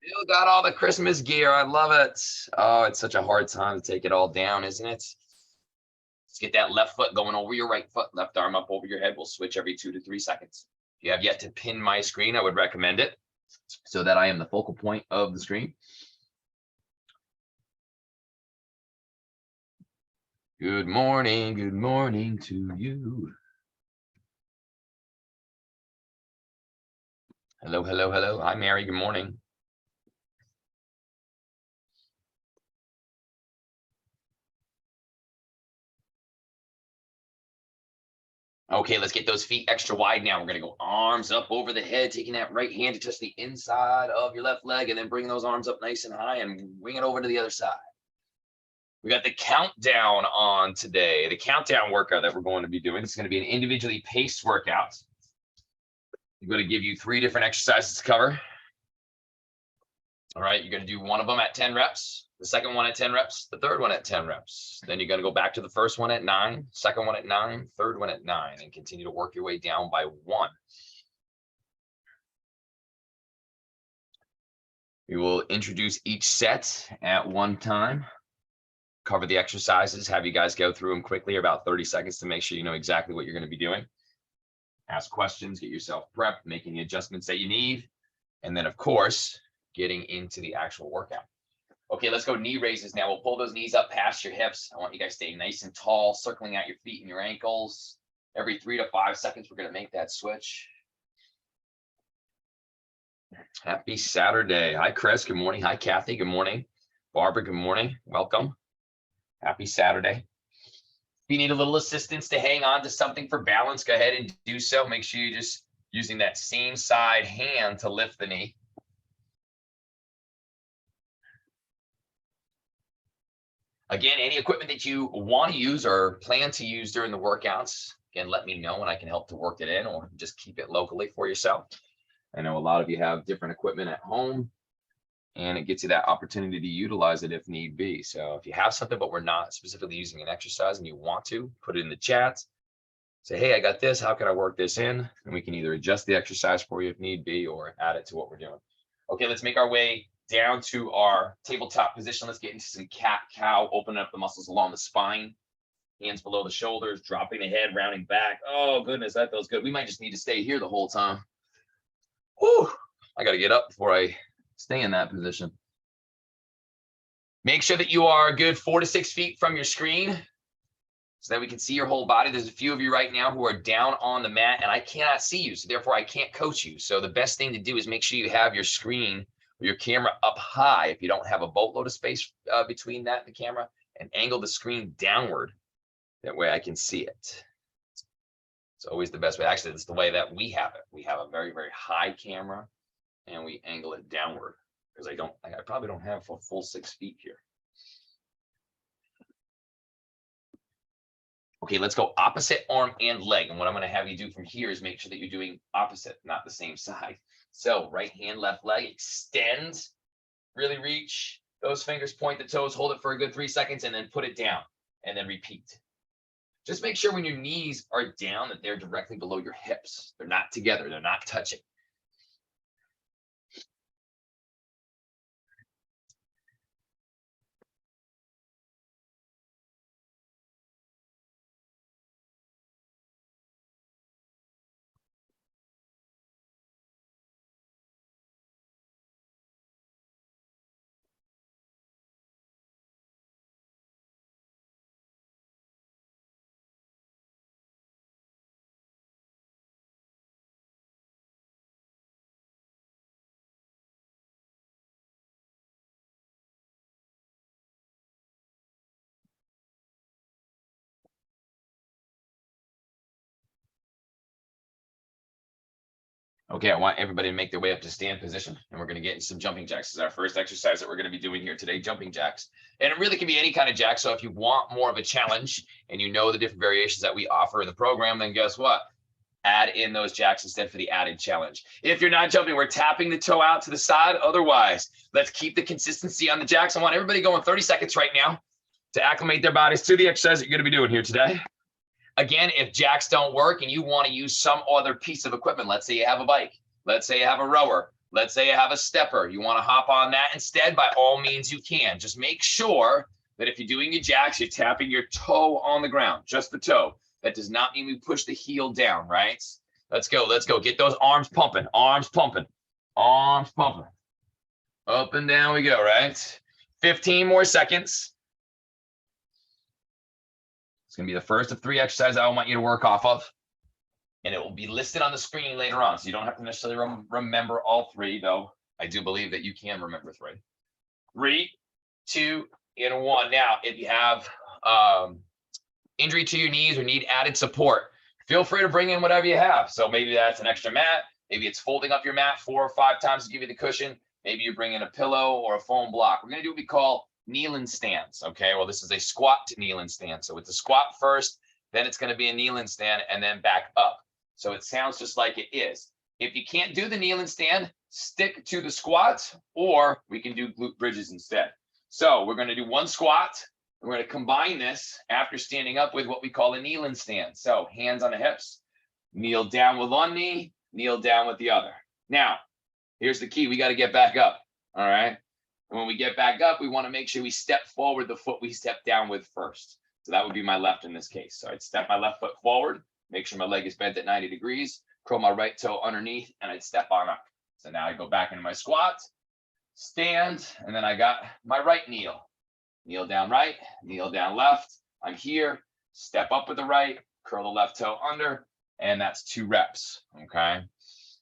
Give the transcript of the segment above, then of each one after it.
Still got all the Christmas gear. I love it. Oh, it's such a hard time to take it all down, isn't it? Let's get that left foot going over your right foot, left arm up over your head. We'll switch every 2 to 3 seconds. If you have yet to pin my screen, I would recommend it so that I am the focal point of the screen. Good morning to you. Hello, hello, hello. Hi, Mary. Good morning. Okay, let's get those feet extra wide now. We're going to go arms up over the head, taking that right hand to touch the inside of your left leg, and then bring those arms up nice and high and wing it over to the other side. We got the countdown on today, the countdown workout that we're going to be doing. It's going to be an individually paced workout. I'm going to give you 3 different exercises to cover. All right, you're going to do one of them at 10 reps, the second one at 10 reps, the third one at 10 reps. Then you're going to go back to the first one at 9, second one at 9, third one at 9, and continue to work your way down by 1. We will introduce each set at one time, cover the exercises, have you guys go through them quickly, about 30 seconds to make sure you know exactly what you're going to be doing. Ask questions, get yourself prepped, making the adjustments that you need, and then, of course, getting into the actual workout. Okay, let's go knee raises now. We'll pull those knees up past your hips. I want you guys staying nice and tall, circling out your feet and your ankles. Every 3 to 5 seconds, we're going to make that switch. Happy Saturday. Hi, Chris. Good morning. Hi, Kathy. Good morning. Barbara, good morning. Welcome. Happy Saturday. If you need a little assistance to hang on to something for balance, go ahead and do so. Make sure you're just using that same side hand to lift the knee. Again, any equipment that you want to use or plan to use during the workouts, again, let me know and I can help to work it in, or just keep it locally for yourself. I know a lot of you have different equipment at home, and it gets you that opportunity to utilize it if need be. So if you have something, but we're not specifically using an exercise and you want to, put it in the chat. Say, hey, I got this. How can I work this in? And we can either adjust the exercise for you if need be, or add it to what we're doing. Okay, let's make our way down to our tabletop position. Let's get into some cat-cow, opening up the muscles along the spine, hands below the shoulders, dropping the head, rounding back. Oh, goodness, that feels good. We might just need to stay here the whole time. Whew, I got to get up before I stay in that position. Make sure that you are a good 4 to 6 feet from your screen so that we can see your whole body. There's a few of you right now who are down on the mat, and I cannot see you, so therefore I can't coach you. So the best thing to do is make sure you have your screen or your camera up high if you don't have a boatload of space between that and the camera, and angle the screen downward. That way I can see it. It's always the best way. Actually, it's the way that we have it. We have a very, very high camera, and we angle it downward because I probably don't have a full 6 feet here. Okay, let's go opposite arm and leg. And what I'm going to have you do from here is make sure that you're doing opposite, not the same side. So right hand, left leg, extend, really reach. Those fingers point the toes, hold it for a good 3 seconds, and then put it down, and then repeat. Just make sure when your knees are down that they're directly below your hips. They're not together. They're not touching. Okay, I want everybody to make their way up to stand position, and we're going to get into some jumping jacks. This is our first exercise that we're going to be doing here today, jumping jacks. And it really can be any kind of jack. So if you want more of a challenge and you know the different variations that we offer in the program, then guess what? Add in those jacks instead for the added challenge. If you're not jumping, we're tapping the toe out to the side. Otherwise, let's keep the consistency on the jacks. I want everybody going 30 seconds right now to acclimate their bodies to the exercise that you're going to be doing here today. Again, if jacks don't work and you want to use some other piece of equipment, let's say you have a bike, let's say you have a rower, Let's say you have a stepper. You want to hop on that instead, by all means you can. Just make sure that if you're doing your jacks, you're tapping your toe on the ground, just the toe. That does not mean we push the heel down, right? Let's go. Let's go. Get those arms pumping. Arms pumping. Arms pumping. Up and down we go, right? 15 more seconds. It's going to be the first of 3 exercises I want you to work off of. And it will be listed on the screen later on. So you don't have to necessarily remember all 3, though I do believe that you can remember 3. 3, 2, and 1. Now, if you have injury to your knees or need added support, feel free to bring in whatever you have. So maybe that's an extra mat. Maybe it's folding up your mat 4 or 5 times to give you the cushion. Maybe you bring in a pillow or a foam block. We're going to do what we call kneel-in stands. Okay, well, this is a squat to kneel-in stand. So it's a squat first, then it's going to be a kneel-in stand, and then back up. So it sounds just like it is. If you can't do the kneel-in stand, stick to the squat, or we can do glute bridges instead. So we're going to do 1 squat. We're going to combine this after standing up with what we call a kneel-in stand. So hands on the hips, kneel down with one knee, kneel down with the other. Now, here's the key. We got to get back up. All right. And when we get back up, we want to make sure we step forward the foot we step down with first. So that would be my left in this case. So I'd step my left foot forward, make sure my leg is bent at 90 degrees, curl my right toe underneath, and I'd step on up. So now I go back into my squat, stand, and then I got my right kneel. Kneel down right, kneel down left. I'm here, step up with the right, curl the left toe under, and that's 2 reps, okay?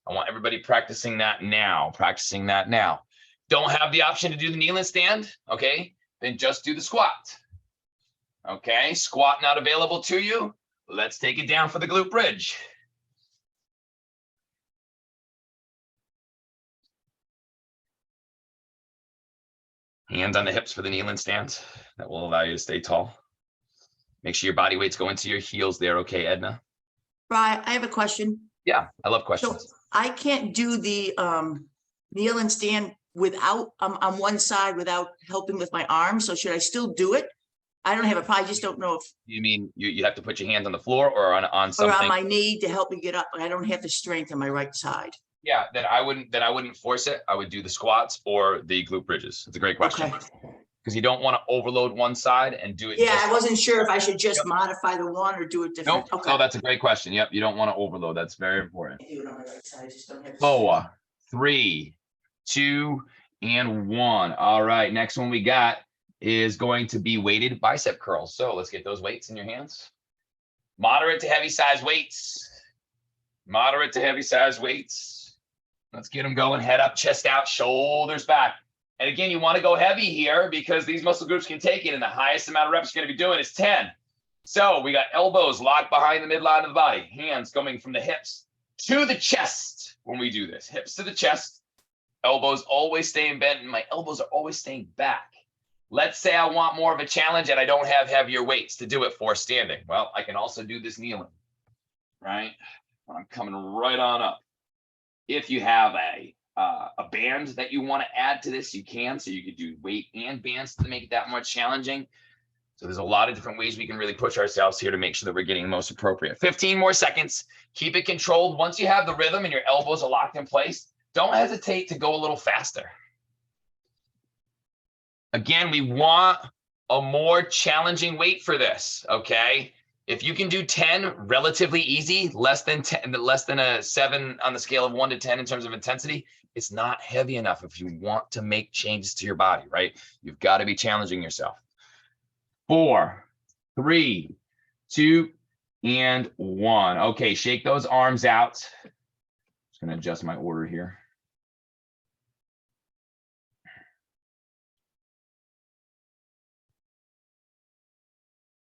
I want everybody practicing that now, Don't have the option to do the kneel-in stand, okay? Then just do the squat, okay? Squat not available to you. Let's take it down for the glute bridge. Hands on the hips for the kneel-in stand. That will allow you to stay tall. Make sure your body weights go into your heels there, okay, Edna? Right, I have a question. Yeah, I love questions. So I can't do the kneel and stand without on one side without helping with my arm. So should I still do it? I don't have a problem. I just don't know if You mean you have to put your hands on the floor or on or something? on my knee to help me get up. I don't have the strength on my right side. Yeah, then I wouldn't force it. I would do the squats or the glute bridges. It's a great question. Okay. Because you don't want to overload one side and do it. Yeah, just- I wasn't sure if I should just Yep. modify the one or do it different. Nope. Okay. No, that's a great question. Yep, you don't want to overload. That's very important. I do it on my right side. I just don't have the 4, 3, 2, and 1. All right, next one we got is going to be weighted bicep curls. So let's get those weights in your hands. Moderate to heavy size weights. Moderate to heavy size weights. Let's get them going. Head up, chest out, shoulders back. And again, you want to go heavy here because these muscle groups can take it, and the highest amount of reps you're going to be doing is 10. So we got elbows locked behind the midline of the body, hands going from the hips to the chest when we do this. Hips to the chest, elbows always staying bent, and my elbows are always staying back. Let's say I want more of a challenge and I don't have heavier weights to do it for standing. Well, I can also do this kneeling, right? I'm coming right on up. If you have a band that you want to add to this, you can. So you could do weight and bands to make it that much challenging. So there's a lot of different ways we can really push ourselves here to make sure that we're getting the most appropriate. 15 more seconds. Keep it controlled. Once you have the rhythm and your elbows are locked in place, don't hesitate to go a little faster. Again, we want a more challenging weight for this, okay? If you can do 10 relatively easy, less than a 7 on the scale of 1 to 10 in terms of intensity, it's not heavy enough if you want to make changes to your body, right? You've got to be challenging yourself. 4, 3, 2, and 1. Okay, shake those arms out. Just gonna adjust my order here.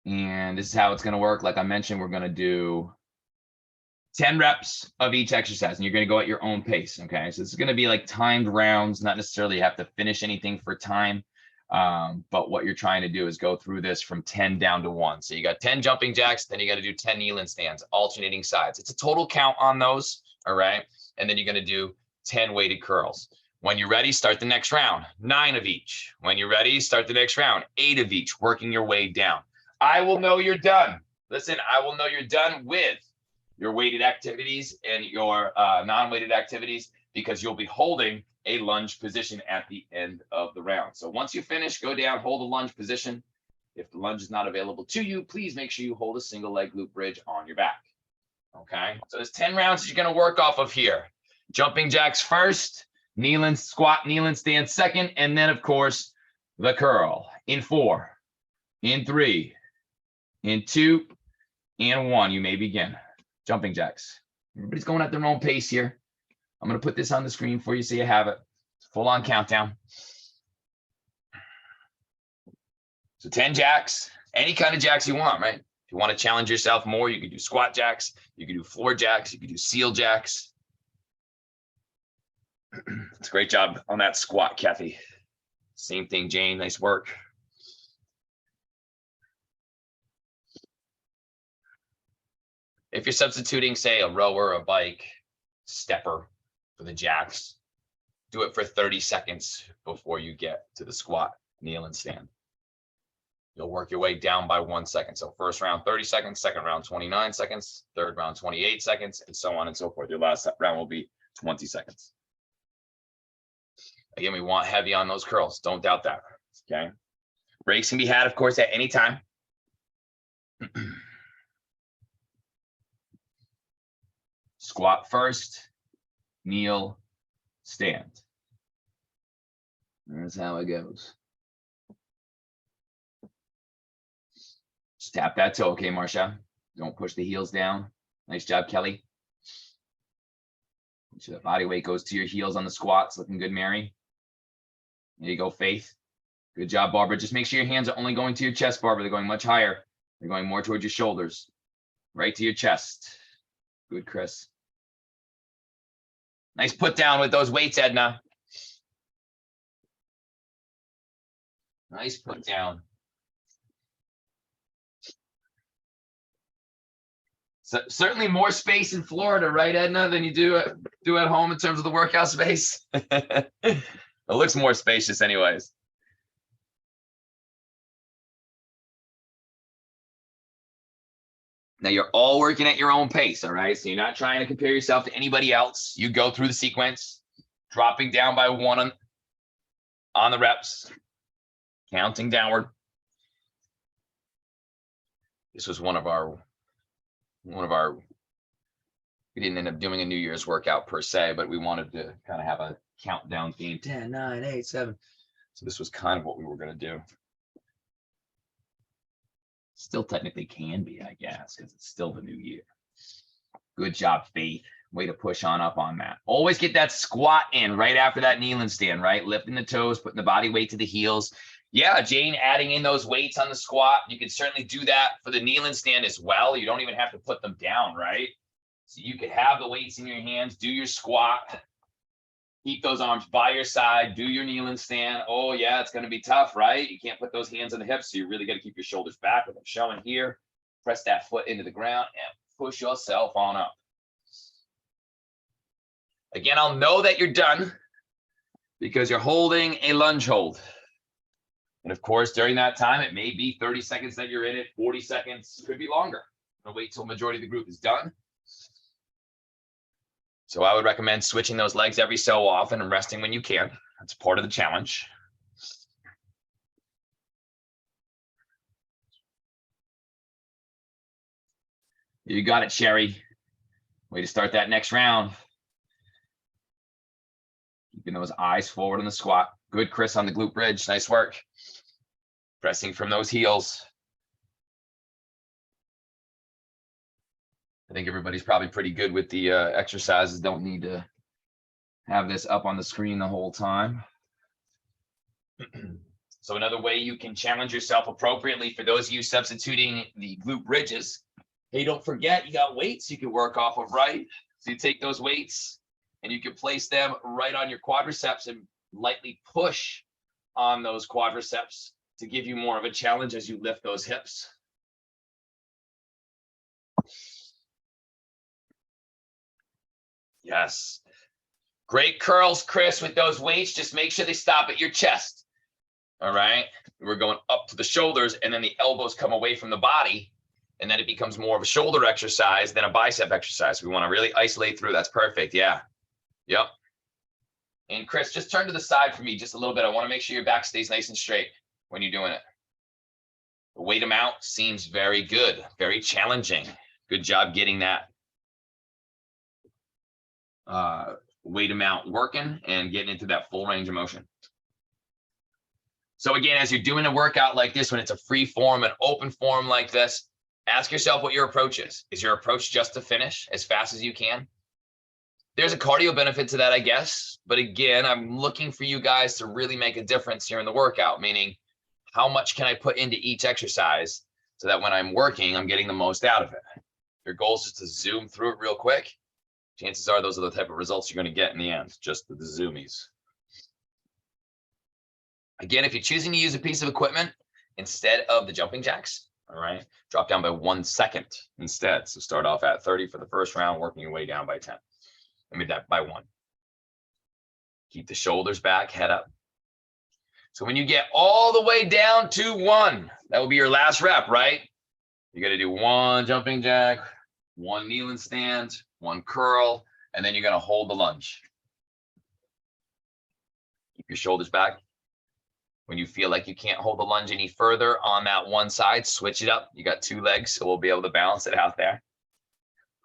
And this is how it's gonna work. Like I mentioned, we're gonna do 10 reps of each exercise, and you're gonna go at your own pace, okay? So this is gonna be like timed rounds, not necessarily have to finish anything for time. But what you're trying to do is go through this from 10 down to 1. So you got 10 jumping jacks, then you got to do 10 kneel-in stands, alternating sides. It's a total count on those, all right? And then you're going to do 10 weighted curls. When you're ready, start the next round, 9 of each. When you're ready, start the next round, 8 of each, working your way down. I will know you're done. Listen, I will know you're done with your weighted activities and your non-weighted activities, because you'll be holding a lunge position at the end of the round. So once you finish, go down, hold a lunge position. If the lunge is not available to you, please make sure you hold a single leg glute bridge on your back. Okay, so there's 10 rounds that you're going to work off of here. Jumping jacks first, kneeling squat, kneeling stand second, and then of course the curl in 4, in 3, in 2, and 1. You may begin. Jumping jacks. Everybody's going at their own pace here. I'm going to put this on the screen for you so you have it. Full on countdown. So 10 jacks, any kind of jacks you want, right? If you want to challenge yourself more, you can do squat jacks, you can do floor jacks, you can do seal jacks. It's a great job on that squat, Kathy. Same thing, Jane, nice work. If you're substituting, say, a rower, a bike, stepper for the jacks, do it for 30 seconds before you get to the squat, kneel, and stand. You'll work your way down by 1 second. So first round, 30 seconds, second round, 29 seconds, third round, 28 seconds, and so on and so forth. Your last round will be 20 seconds. Again, we want heavy on those curls. Don't doubt that, okay? Breaks can be had, of course, at any time. Squat first, kneel, stand. That's how it goes. Just tap that toe, okay, Marcia? Don't push the heels down. Nice job, Kelly. Make sure that body weight goes to your heels on the squats. Looking good, Mary. There you go, Faith. Good job, Barbara. Just make sure your hands are only going to your chest, Barbara. They're going much higher. They're going more towards your shoulders. Right to your chest. Good, Chris. Nice put down with those weights, Edna. Nice put down. So, certainly more space in Florida, right, Edna, than you do at home in terms of the workout space. It looks more spacious anyways. Now you're all working at your own pace, all right? So you're not trying to compare yourself to anybody else. You go through the sequence, dropping down by 1 on the reps, counting downward. This was one of our, we didn't end up doing a New Year's workout per se, but we wanted to kind of have a countdown theme, 10, 9, 8, 7. So this was kind of what we were going to do. Still technically can be, I guess, because it's still the new year. Good job, Faith. Way to push on up on that. Always get that squat in right after that kneeling stand, right? Lifting the toes, putting the body weight to the heels. Yeah, Jane, adding in those weights on the squat. You can certainly do that for the kneeling stand as well. You don't even have to put them down, right? So you could have the weights in your hands, do your squat, keep those arms by your side, do your kneeling stand. Oh yeah, it's gonna be tough, right? You can't put those hands on the hips, so you really gotta keep your shoulders back, like I'm showing here. Press that foot into the ground and push yourself on up. Again, I'll know that you're done because you're holding a lunge hold. And of course, during that time, it may be 30 seconds that you're in it, 40 seconds, could be longer. I'm gonna wait till the majority of the group is done. So I would recommend switching those legs every so often and resting when you can. That's part of the challenge. You got it, Sherry. Way to start that next round. Keeping those eyes forward in the squat. Good, Chris, on the glute bridge. Nice work. Pressing from those heels. I think everybody's probably pretty good with the exercises. Don't need to have this up on the screen the whole time. So another way you can challenge yourself appropriately for those of you substituting the glute bridges. Hey, don't forget you got weights you can work off of, right? So you take those weights and you can place them right on your quadriceps and lightly push on those quadriceps to give you more of a challenge as you lift those hips. Yes. Great curls, Chris, with those weights. Just make sure they stop at your chest. All right. We're going up to the shoulders and then the elbows come away from the body. And then it becomes more of a shoulder exercise than a bicep exercise. We want to really isolate through. That's perfect. Yeah. Yep. And Chris, just turn to the side for me just a little bit. I want to make sure your back stays nice and straight when you're doing it. The weight amount seems very good, very challenging. Good job getting that weight amount working and getting into that full range of motion. So again, as you're doing a workout like this, when it's a free form, an open form like this, ask yourself what your approach is. Is your approach just to finish as fast as you can? There's a cardio benefit to that, I guess. But again, I'm looking for you guys to really make a difference here in the workout, meaning how much can I put into each exercise so that when I'm working, I'm getting the most out of it. Your goal is just to zoom through it real quick. Chances are those are the type of results you're going to get in the end, just the zoomies. Again, if you're choosing to use a piece of equipment instead of the jumping jacks, all right, drop down by 1 second instead. So start off at 30 for the first round, working your way down by 10. I mean that by 1. Keep the shoulders back, head up. So when you get all the way down to 1, that will be your last rep, right? You got to do 1 jumping jack, 1 kneel and stand, 1 curl, and then you're going to hold the lunge. Keep your shoulders back. When you feel like you can't hold the lunge any further on that one side, switch it up. You got 2 legs, so we'll be able to balance it out there.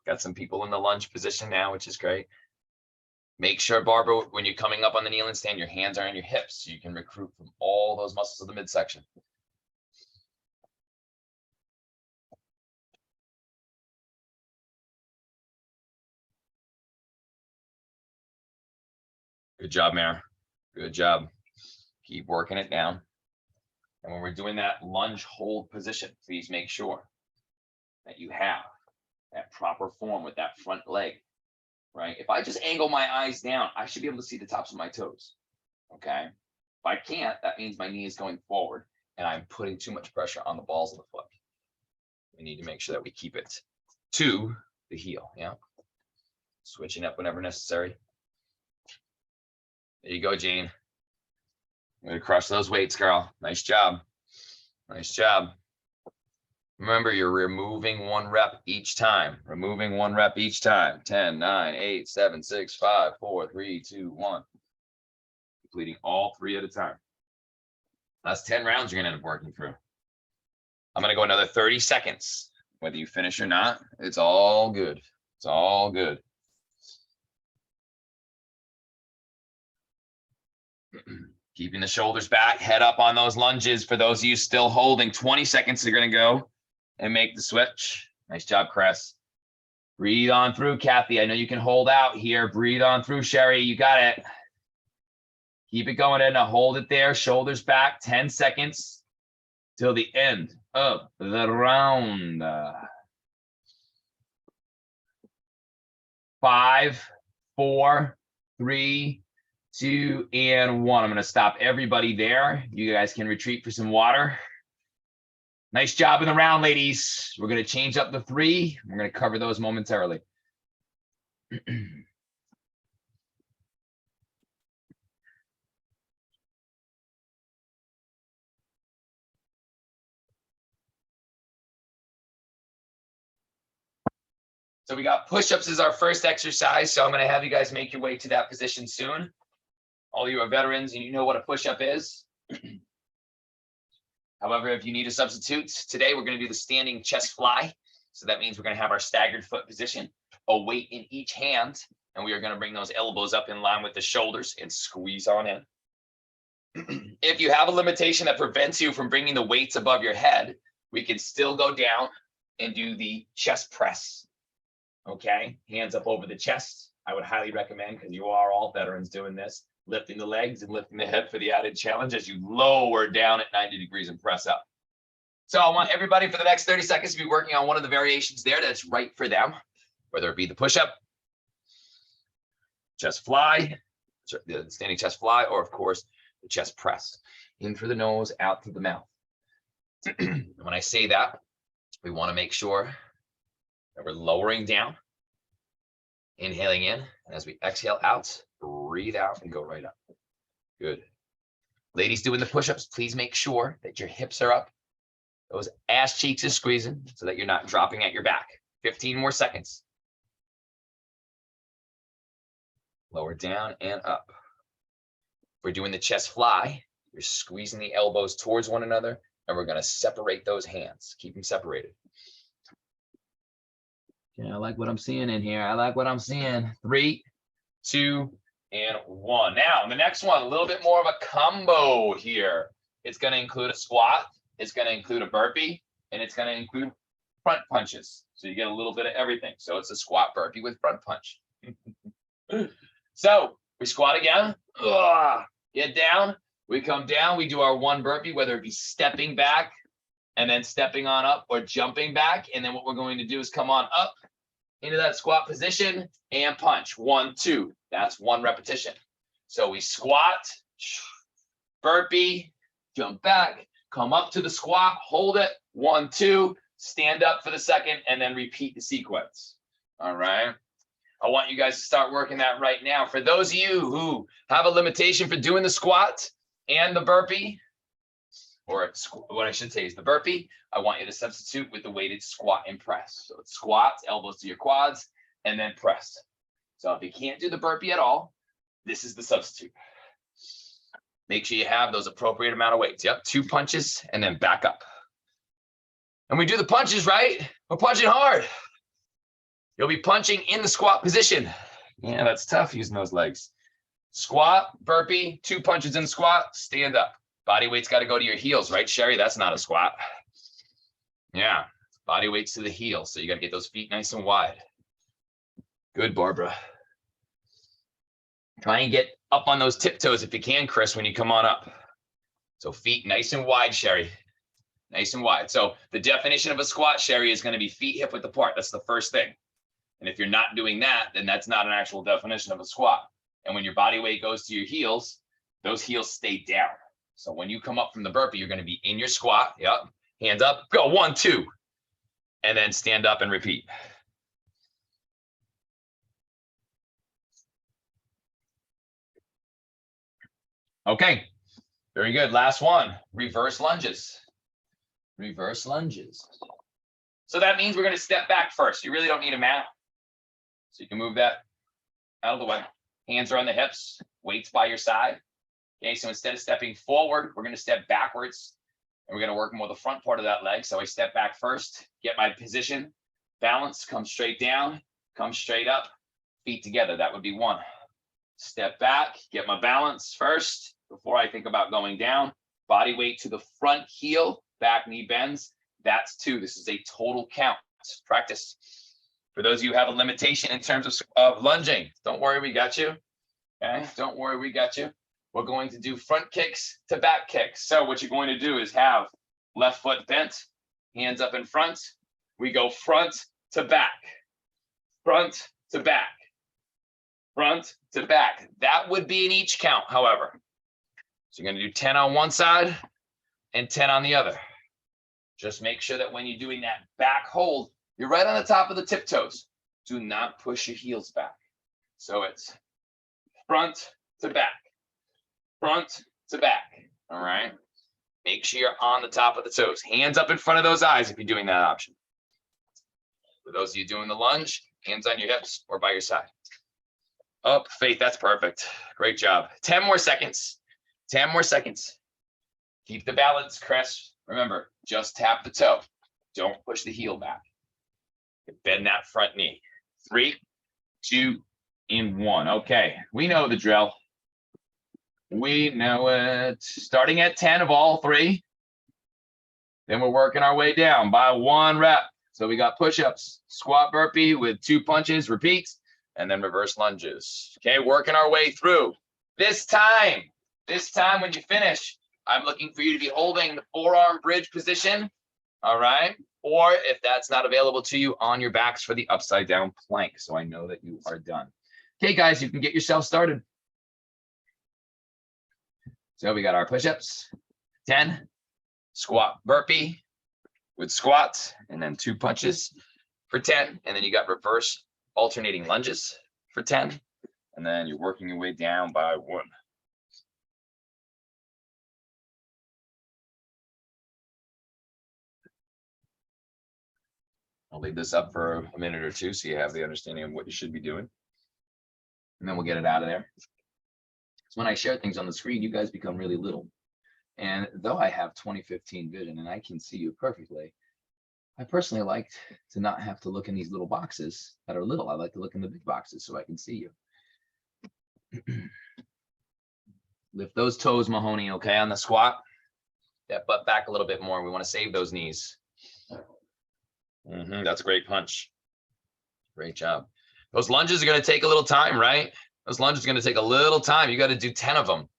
Got some people in the lunge position now, which is great. Make sure, Barbara, when you're coming up on the kneel and stand, your hands are on your hips so you can recruit from all those muscles of the midsection. Good job, Mare. Good job. Keep working it down. And when we're doing that lunge hold position, please make sure that you have that proper form with that front leg, right? If I just angle my eyes down, I should be able to see the tops of my toes, okay? If I can't, that means my knee is going forward and I'm putting too much pressure on the balls of the foot. We need to make sure that we keep it to the heel, yeah? Switching up whenever necessary. There you go, Jane. I'm going to crush those weights, girl. Nice job. Nice job. Remember, you're removing 1 rep each time. Removing 1 rep each time. 10, 9, 8, 7, 6, 5, 4, 3, 2, 1. Completing all 3 at a time. That's 10 rounds you're going to end up working through. I'm going to go another 30 seconds. Whether you finish or not, it's all good. It's all good. Keeping the shoulders back, head up on those lunges. For those of you still holding, 20 seconds are going to go and make the switch. Nice job, Chris. Breathe on through, Kathy. I know you can hold out here. Breathe on through, Sherry. You got it. Keep it going in. Now hold it there. Shoulders back. 10 seconds till the end of the round. 5, 4, 3, 2, and 1. I'm going to stop everybody there. You guys can retreat for some water. Nice job in the round, ladies. We're going to change up the 3. We're going to cover those momentarily. So we got push-ups as our first exercise. So I'm going to have you guys make your way to that position soon. All you are veterans and you know what a push-up is. However, if you need a substitute, today we're going to do the standing chest fly. So that means we're going to have our staggered foot position, a weight in each hand, and we are going to bring those elbows up in line with the shoulders and squeeze on in. If you have a limitation that prevents you from bringing the weights above your head, we can still go down and do the chest press. Okay, hands up over the chest. I would highly recommend, because you are all veterans doing this, lifting the legs and lifting the head for the added challenge as you lower down at 90 degrees and press up. So I want everybody for the next 30 seconds to be working on one of the variations there that's right for them, whether it be the push-up, chest fly, the standing chest fly, or of course, the chest press. In through the nose, out through the mouth. When I say that, we want to make sure that we're lowering down, inhaling in, and as we exhale out, breathe out and go right up. Good. Ladies doing the push-ups, please make sure that your hips are up. Those ass cheeks are squeezing so that you're not dropping at your back. 15 more seconds. Lower down and up. we're doing the chest fly, you're squeezing the elbows towards one another, and we're going to separate those hands. Keep them separated. Okay, I like what I'm seeing in here. I like what I'm seeing. 3, 2, and 1. Now, the next one, a little bit more of a combo here. It's going to include a squat. It's going to include a burpee, and it's going to include front punches. So you get a little bit of everything. So it's a squat burpee with front punch. So we squat again. Get down. We come down. We do our one burpee, whether it be stepping back and then stepping on up or jumping back. And then what we're going to do is come on up into that squat position and punch. 1, 2. That's one repetition. So we squat, burpee, jump back, come up to the squat, hold it. 1, 2, stand up for the second, and then repeat the sequence. All right. I want you guys to start working that right now. For those of you who have a limitation for doing the squat and the burpee, or what I should say is the burpee, I want you to substitute with the weighted squat and press. So it's squat, elbows to your quads, and then press. So if you can't do the burpee at all, this is the substitute. Make sure you have those appropriate amount of weights. Yep, 2 punches and then back up. And we do the punches right. We're punching hard. You'll be punching in the squat position. Yeah, that's tough using those legs. Squat, burpee, 2 punches in squat, stand up. Body weight's got to go to your heels, right, Sherry? That's not a squat. Yeah, body weight's to the heels. So you got to get those feet nice and wide. Good, Barbara. Try and get up on those tiptoes if you can, Chris, when you come on up. So feet nice and wide, Sherry. Nice and wide. So the definition of a squat, Sherry, is going to be feet hip width apart. That's the first thing. And if you're not doing that, then that's not an actual definition of a squat. And when your body weight goes to your heels, those heels stay down. So when you come up from the burpee, you're going to be in your squat. Yep. Hands up. Go. 1, 2. And then stand up and repeat. Okay. Very good. Last one. Reverse lunges. Reverse lunges. So that means we're going to step back first. You really don't need a mat. So you can move that out of the way. Hands are on the hips, weights by your side. Okay, so instead of stepping forward, we're going to step backwards. And we're going to work more the front part of that leg. So I step back first, get my position, balance, come straight down, come straight up, feet together. That would be 1. Step back, get my balance first before I think about going down. Body weight to the front heel, back knee bends. That's 2. This is a total count. Practice. For those of you who have a limitation in terms of lunging, don't worry, we got you. Okay, don't worry, we got you. We're going to do front kicks to back kicks. So what you're going to do is have left foot bent, hands up in front. We go front to back, front to back, front to back. That would be an each count, however. So you're going to do 10 on one side and 10 on the other. Just make sure that when you're doing that back hold, you're right on the top of the tiptoes. Do not push your heels back. So it's front to back, front to back. All right. Make sure you're on the top of the toes. Hands up in front of those eyes if you're doing that option. For those of you doing the lunge, hands on your hips or by your side. Up, Faith, that's perfect. Great job. 10 more seconds. 10 more seconds. Keep the balance, Chris. Remember, just tap the toe. Don't push the heel back. Bend that front knee. 3, 2, and 1. Okay, we know the drill. We know it. Starting at 10 of all 3. Then we're working our way down by 1 rep. So we got push-ups, squat burpee with 2 punches, repeats, and then reverse lunges. Okay, working our way through. This time when you finish, I'm looking for you to be holding the forearm bridge position. All right. Or if that's not available to you, on your backs for the upside down plank. So I know that you are done. Okay, guys, you can get yourself started. So we got our push-ups, 10, squat burpee with squats, and then 2 punches for 10. And then you got reverse alternating lunges for 10. And then you're working your way down by 1. I'll leave this up for a minute or 2 so you have the understanding of what you should be doing. And then we'll get it out of there. So when I share things on the screen, you guys become really little. And though I have 20/15 vision and I can see you perfectly, I personally like to not have to look in these little boxes that are little. I like to look in the big boxes so I can see you. Lift those toes, Mahoney, okay, on the squat. That butt back a little bit more. We want to save those knees. That's a great punch. Great job. Those lunges are going to take a little time, right? Those lunges are going to take a little time. You got to do 10 of them.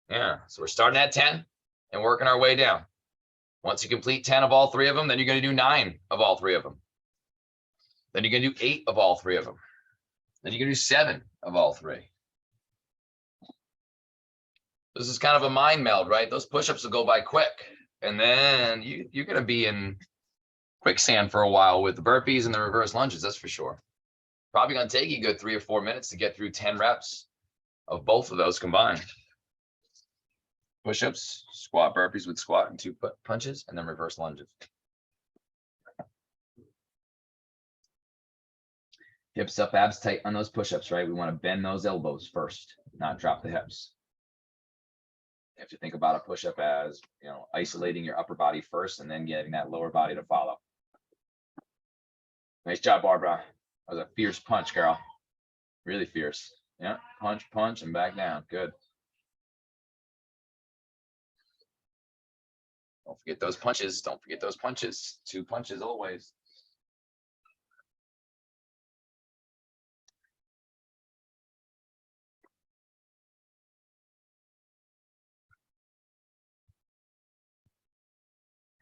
Yeah, so we're starting at 10 and working our way down. Once you complete 10 of all 3 of them, then you're going to do 9 of all 3 of them. Then you're going to do 8 of all 3 of them. Then you're going to do 7 of all 3. This is kind of a mind meld, right? Those push-ups will go by quick. And then you're going to be in quicksand for a while with the burpees and the reverse lunges, that's for sure. Probably going to take you a good 3 or 4 minutes to get through 10 reps of both of those combined. Push-ups, squat burpees with squat and 2 punches, and then reverse lunges. Hips up, abs tight on those push-ups, right? We want to bend those elbows first, not drop the hips. You have to think about a push-up as, isolating your upper body first and then getting that lower body to follow. Nice job, Barbara. That was a fierce punch, girl. Really fierce. Yeah, punch, punch, and back down. Good. Don't forget those punches. Don't forget those punches. 2 punches always.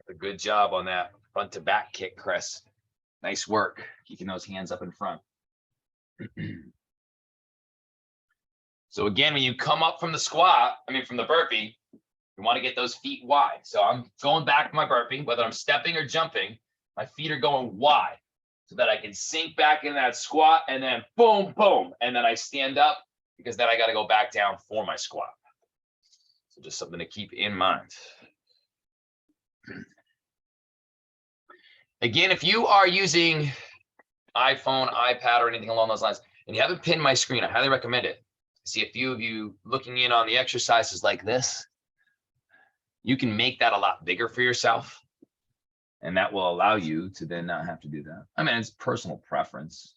A good job on that front to back kick, Chris. Nice work, keeping those hands up in front. So again, when you come up from the from the burpee, you want to get those feet wide. So I'm going back to my burpee, whether I'm stepping or jumping, my feet are going wide so that I can sink back in that squat and then boom, boom. And then I stand up because then I got to go back down for my squat. So just something to keep in mind. Again, if you are using iPhone, iPad, or anything along those lines, and you haven't pinned my screen, I highly recommend it. I see a few of you looking in on the exercises like this. You can make that a lot bigger for yourself, and that will allow you to then not have to do that. I mean, it's personal preference.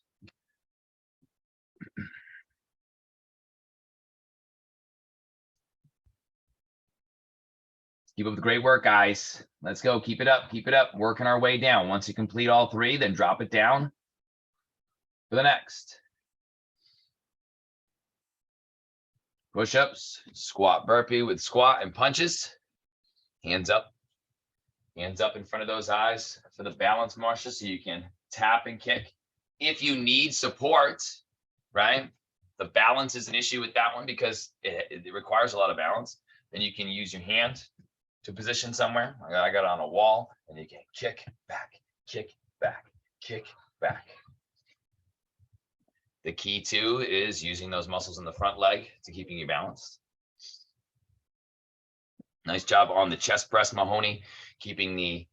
Keep up the great work, guys. Let's go. Keep it up. Keep it up. Working our way down. Once you complete all 3, then drop it down for the next. Push-ups, squat burpee with squat and punches. Hands up. Hands up in front of those eyes for the balance, Marcia, so you can tap and kick. If you need support, right? The balance is an issue with that one because it requires a lot of balance. Then you can use your hand to position somewhere. I got it on a wall, and you can kick back, kick back, kick back. The key too is using those muscles in the front leg to keeping you balanced. Nice job on the chest press, Mahoney, keeping the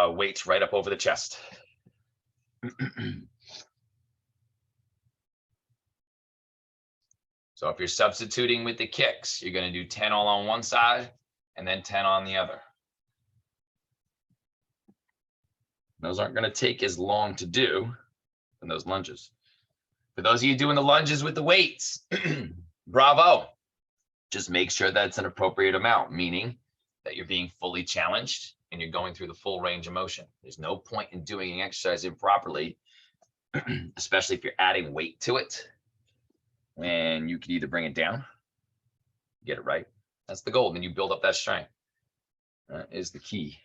weights right up over the chest. So if you're substituting with the kicks, you're going to do 10 all on one side and then 10 on the other. Those aren't going to take as long to do than those lunges. For those of you doing the lunges with the weights, bravo. Just make sure that it's an appropriate amount, meaning that you're being fully challenged and you're going through the full range of motion. There's no point in doing an exercise improperly, especially if you're adding weight to it. And you can either bring it down, get it right. That's the goal. Then you build up that strength. That is the key.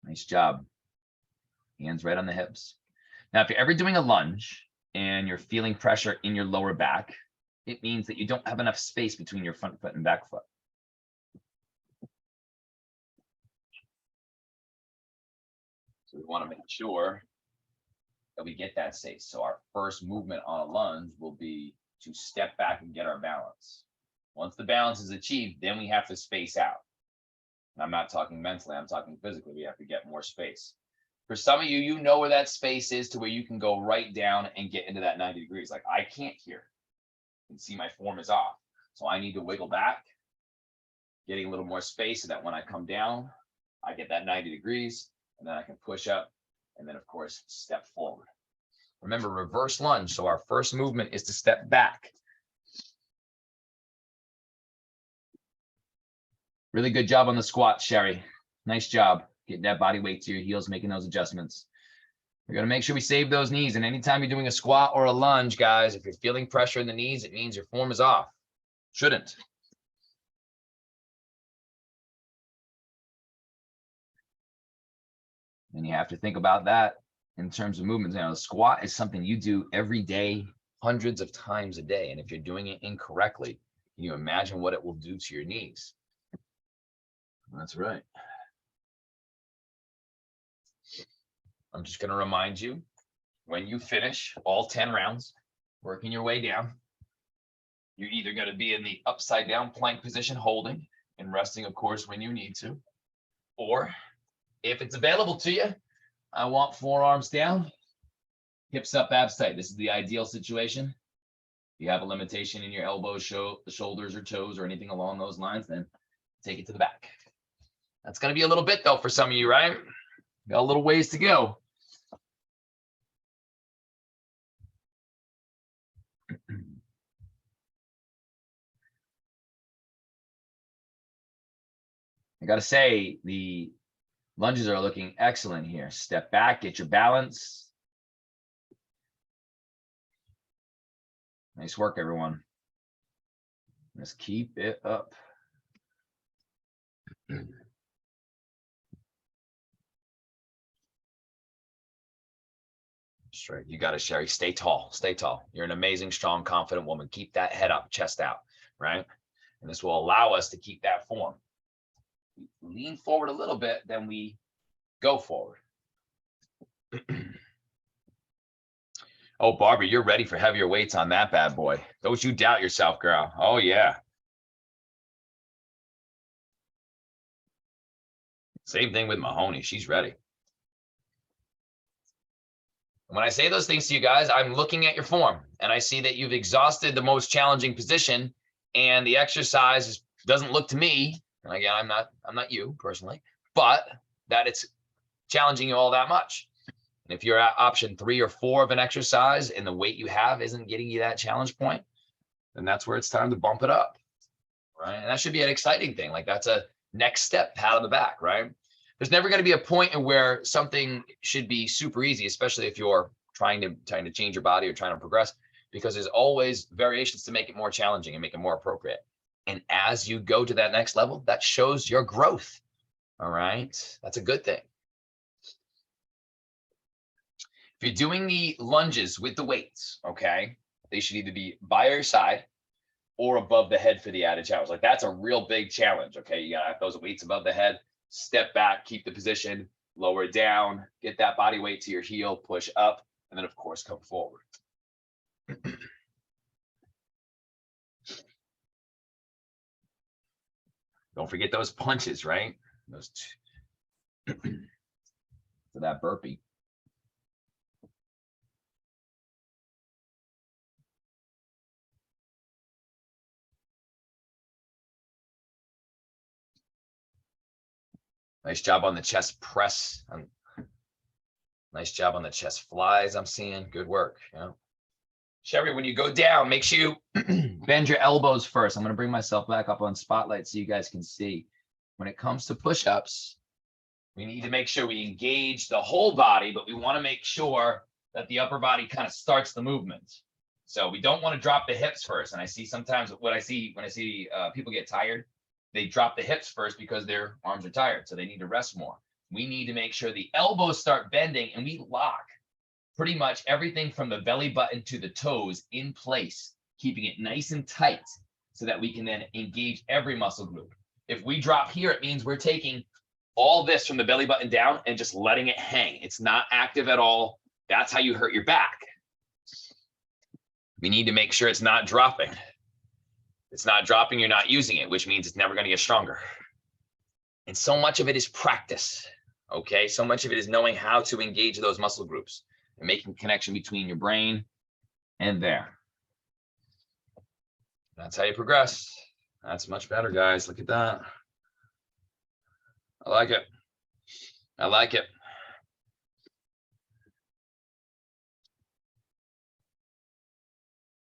Nice job. Hands right on the hips. Now, if you're ever doing a lunge and you're feeling pressure in your lower back, it means that you don't have enough space between your front foot and back foot. So we want to make sure that we get that space. So our first movement on a lunge will be to step back and get our balance. Once the balance is achieved, then we have to space out. And I'm not talking mentally, I'm talking physically. We have to get more space. For some of you, you know where that space is to where you can go right down and get into that 90 degrees. Like I can't here. You can see my form is off. So I need to wiggle back, getting a little more space so that when I come down, I get that 90 degrees, and then I can push up, and then of course, step forward. Remember, reverse lunge. So our first movement is to step back. Really good job on the squat, Sherry. Nice job getting that body weight to your heels, making those adjustments. We're going to make sure we save those knees. And anytime you're doing a squat or a lunge, guys, if you're feeling pressure in the knees, it means your form is off. Shouldn't. And you have to think about that in terms of movements. Now, the squat is something you do every day, hundreds of times a day. And if you're doing it incorrectly, can you imagine what it will do to your knees? That's right. I'm just going to remind you, when you finish all 10 rounds, working your way down, you're either going to be in the upside down plank position, holding and resting, of course, when you need to, or if it's available to you, I want forearms down, hips up, abs tight. This is the ideal situation. If you have a limitation in your elbows, shoulders, or toes, or anything along those lines, then take it to the back. That's going to be a little bit, though, for some of you, right? Got a little ways to go. I got to say, the lunges are looking excellent here. Step back, get your balance. Nice work, everyone. Just keep it up. Straight. You got it, Sherry. Stay tall. Stay tall. You're an amazing, strong, confident woman. Keep that head up, chest out, right? And this will allow us to keep that form. Lean forward a little bit, then we go forward. Oh, Barbara, you're ready for heavier weights on that bad boy. Don't you doubt yourself, girl. Oh, yeah. Same thing with Mahoney. She's ready. When I say those things to you guys, I'm looking at your form and I see that you've exhausted the most challenging position and the exercise doesn't look to me, and again, I'm not you personally, but that it's challenging you all that much. And if you're at option 3 or 4 of an exercise and the weight you have isn't getting you that challenge point, then that's where it's time to bump it up, right? And that should be an exciting thing. Like that's a next step, pat on the back, right? There's never going to be a point in where something should be super easy, especially if you're trying to change your body or trying to progress, because there's always variations to make it more challenging and make it more appropriate. And as you go to that next level, that shows your growth. All right. That's a good thing. If you're doing the lunges with the weights, okay, they should either be by your side or above the head for the added challenge. Like that's a real big challenge. Okay. You got to have those weights above the head, step back, keep the position, lower it down, get that body weight to your heel, push up, and then of course come forward. Don't forget those punches, right? Those for that burpee. Nice job on the chest press. Nice job on the chest flies. I'm seeing good work. You know, Sherry, when you go down, make sure you bend your elbows first. I'm going to bring myself back up on spotlight so you guys can see. When it comes to push-ups, we need to make sure we engage the whole body, but we want to make sure that the upper body kind of starts the movement. So we don't want to drop the hips first. And I see sometimes what I see when I see people get tired, they drop the hips first because their arms are tired. So they need to rest more. We need to make sure the elbows start bending and we lock pretty much everything from the belly button to the toes in place, keeping it nice and tight so that we can then engage every muscle group. If we drop here, it means we're taking all this from the belly button down and just letting it hang. It's not active at all. That's how you hurt your back. We need to make sure it's not dropping. It's not dropping, you're not using it, which means it's never going to get stronger. And so much of it is practice, okay? So much of it is knowing how to engage those muscle groups and making connection between your brain and there. That's how you progress. That's much better, guys. Look at that. I like it. I like it.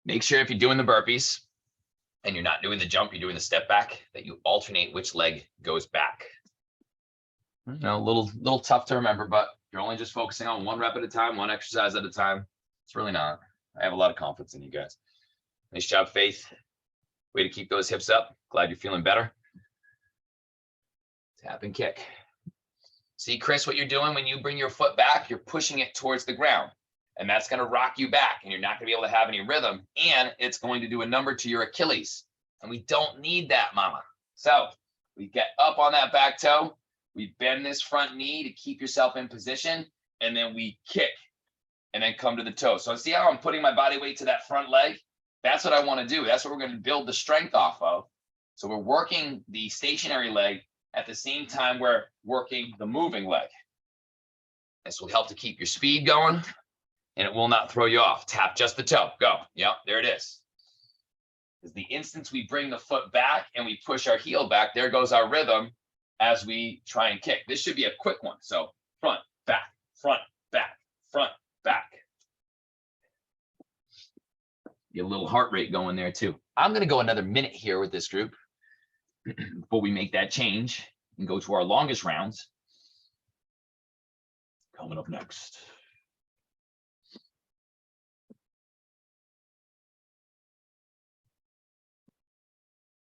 Make sure if you're doing the burpees and you're not doing the jump, you're doing the step back, that you alternate which leg goes back. You know, a little tough to remember, but you're only just focusing on one rep at a time, one exercise at a time. It's really not. I have a lot of confidence in you guys. Nice job, Faith. Way to keep those hips up. Glad you're feeling better. Tap and kick. See, Chris, what you're doing when you bring your foot back, you're pushing it towards the ground. And that's going to rock you back, and you're not going to be able to have any rhythm. And it's going to do a number to your Achilles. And we don't need that, mama. So we get up on that back toe. We bend this front knee to keep yourself in position. And then we kick and then come to the toe. So see how I'm putting my body weight to that front leg? That's what I want to do. That's what we're going to build the strength off of. So we're working the stationary leg at the same time we're working the moving leg. This will help to keep your speed going, and it will not throw you off. Tap just the toe. Go. Yep, there it is. Because the instance we bring the foot back and we push our heel back, there goes our rhythm as we try and kick. This should be a quick one. So front, back, front, back, front, back. Get a little heart rate going there too. I'm going to go another minute here with this group before we make that change and go to our longest rounds. Coming up next.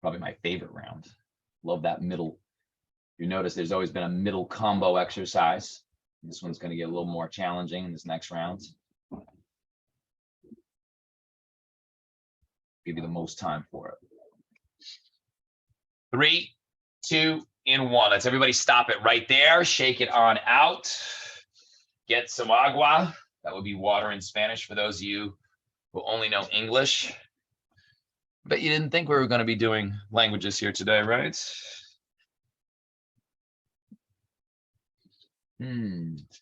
Probably my favorite round. Love that middle. You notice there's always been a middle combo exercise. This one's going to get a little more challenging in this next round. Give you the most time for it. 3, 2, and 1. Let's everybody stop it right there. Shake it on out. Get some agua. That would be water in Spanish for those of you who only know English. But you didn't think we were going to be doing languages here today, right? Let's